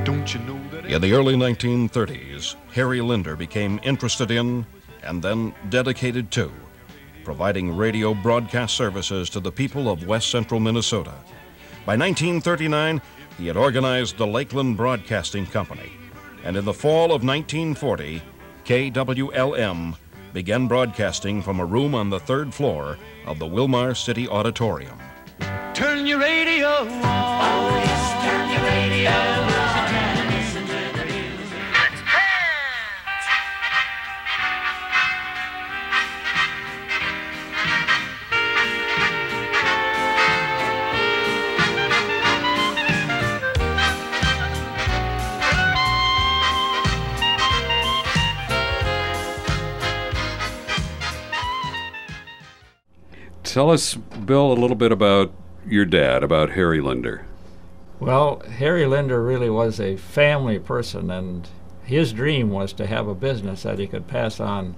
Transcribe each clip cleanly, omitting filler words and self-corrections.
Don't you know that? In the early 1930s, Harry Linder became interested in and then dedicated to providing radio broadcast services to the people of west central Minnesota. By 1939, he had organized the Lakeland Broadcasting Company, and in the fall of 1940, KWLM began broadcasting from a room on the third floor of the Willmar City Auditorium. Turn your radio on. Always turn your radio on. Listen to the music. Tell us, Bill, a little bit about your dad, about Harry Linder. Well, Harry Linder really was a family person, and his dream was to have a business that he could pass on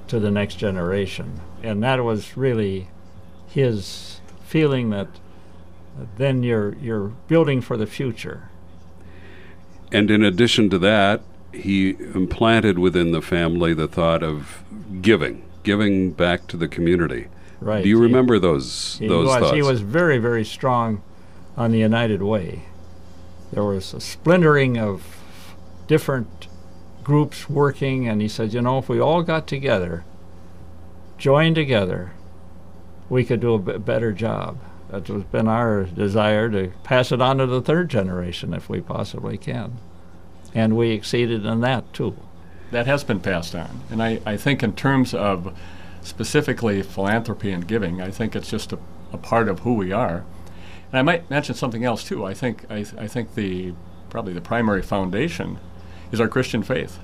to the next generation. And that was really his feeling, that then you're building for the future. And in addition to that, he implanted within the family the thought of giving back to the community. Right. Do you remember those thoughts? He was very, very strong on the United Way. There was a splintering of different groups working, and he said, you know, if we all got together, joined together, we could do a better job. That has been our desire, to pass it on to the third generation if we possibly can. And we exceeded in that, too. That has been passed on. And I think in terms of specifically philanthropy and giving, I think it's just a part of who we are. And I might mention something else too. I think probably the primary foundation is our Christian faith,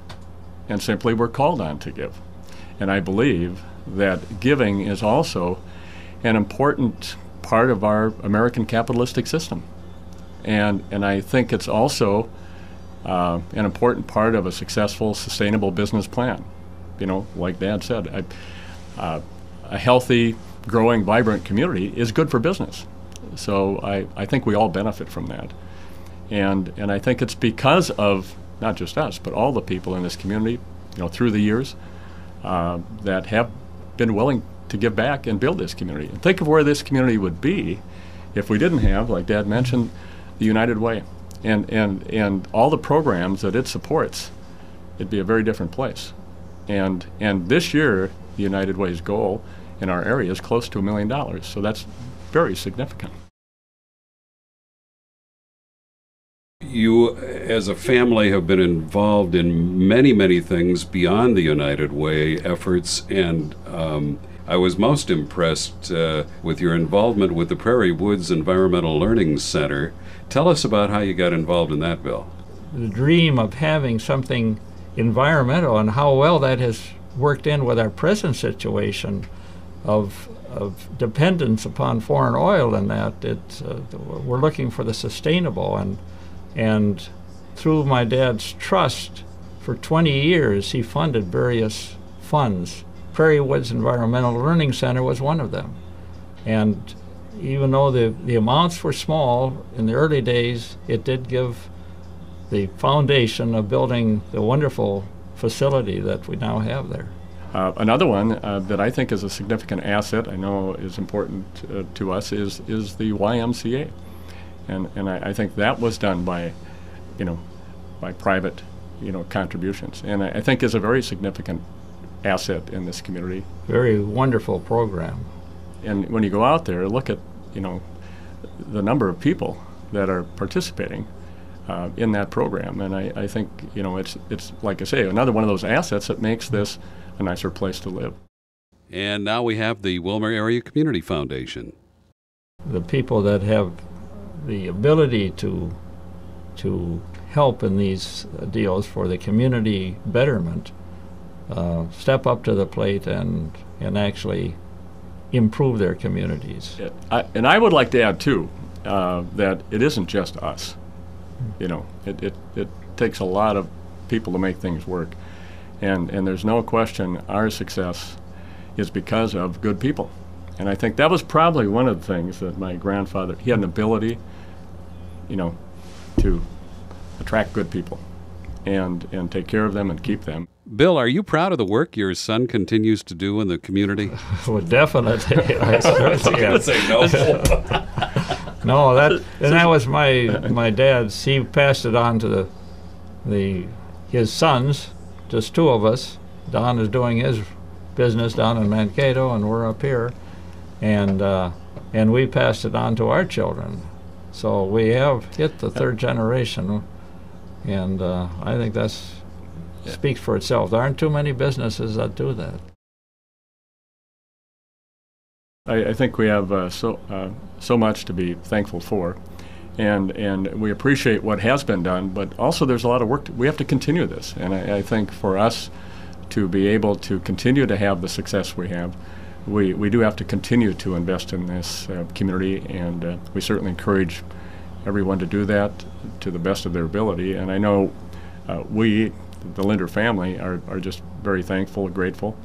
and simply we're called on to give. And I believe that giving is also an important part of our American capitalistic system, and I think it's also an important part of a successful, sustainable business plan. You know, like Dad said, a healthy, growing, vibrant community is good for business. So I think we all benefit from that. And I think it's because of not just us, but all the people in this community, you know, through the years, that have been willing to give back and build this community. And think of where this community would be if we didn't have, like Dad mentioned, the United Way and all the programs that it supports. It'd be a very different place. And this year, the United Way's goal in our area is close to $1 million, so that's very significant. You, as a family, have been involved in many, many things beyond the United Way efforts, and I was most impressed with your involvement with the Prairie Woods Environmental Learning Center. Tell us about how you got involved in that, Bill. The dream of having something environmental, and how well that has worked in with our present situation of dependence upon foreign oil, and that we're looking for the sustainable, and through my dad's trust for 20 years he funded various funds. Prairie Woods Environmental Learning Center was one of them, and even though the amounts were small in the early days, it did give the foundation of building the wonderful facility that we now have there. Another one that I think is a significant asset, I know is important to us, is the YMCA, and I think that was done by private, contributions, and I think is a very significant asset in this community. Very wonderful program. And when you go out there, look at the number of people that are participating in that program, and I think it's like I say, another one of those assets that makes this a nicer place to live. And now we have the Willmar Area Community Foundation. The people that have the ability to help in these deals for the community betterment step up to the plate and actually improve their communities. And I would like to add too that it isn't just us. It takes a lot of people to make things work, and there's no question our success is because of good people. And I think that was probably one of the things that my grandfather, he had an ability, to attract good people and take care of them and keep them. Bill, are you proud of the work your son continues to do in the community? Well, definitely. I certainly am. Say no. No, that was my dad's. He passed it on to his sons, just two of us. Don is doing his business down in Mankato, and we're up here, and we passed it on to our children. So we have hit the third generation, and I think that's speaks for itself. There aren't too many businesses that do that. I think we have so much to be thankful for, and we appreciate what has been done, but also there's a lot of work. We have to continue this, and I think for us to be able to continue to have the success we have, we do have to continue to invest in this community, and we certainly encourage everyone to do that to the best of their ability. And I know we, the Linder family, are just very thankful and grateful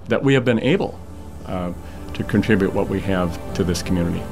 that we have been able to contribute what we have to this community.